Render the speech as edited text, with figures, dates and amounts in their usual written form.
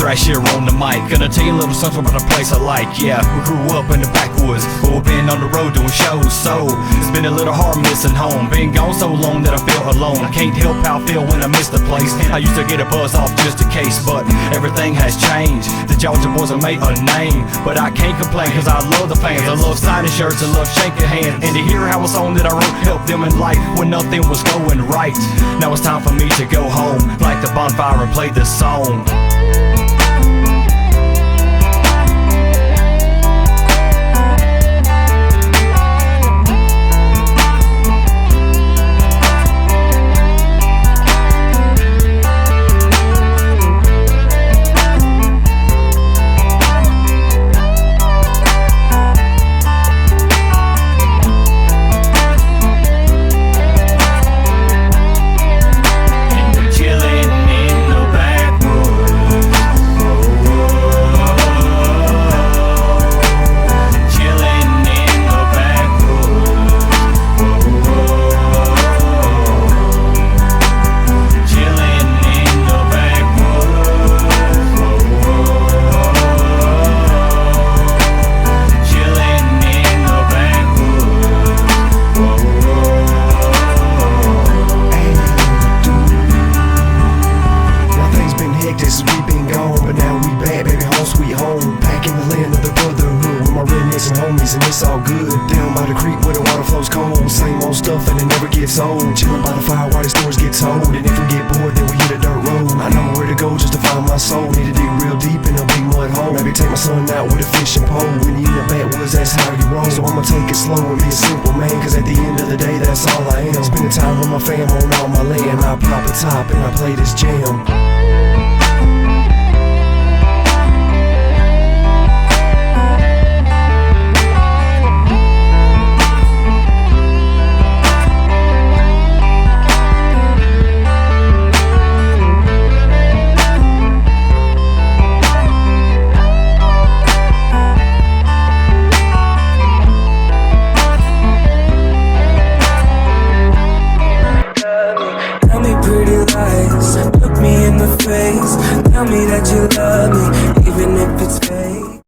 Thrasher on the mic. Gonna tell you a little something about a place I like. Yeah, we grew up in the backwoods, but we've been on the road doing shows. So it's been a little hard missing home. Been gone so long that I feel alone. I can't help how I feel when I miss the place. I used to get a buzz off just in case, but everything has changed. The Georgia boys have made a name, but I can't complain cause I love the fans. I love signing shirts and love shaking hands, and to hear how a song that I wrote helped them in life when nothing was going right. Now it's time for me to go home, light the bonfire and play this song. Chillin' by the fire while the stores get told. And if we get bored, then we hit a dirt road. I know where to go just to find my soul. Need to dig real deep in a big mud hole. Maybe take my son out with a fishing pole. When you in the backwoods, that's how you roll. So I'ma take it slow and be a simple man, cause at the end of the day, that's all I am. Spending time with my fam on all my land. I pop a top and I play this jam. Tell me that you love me, even if it's fake.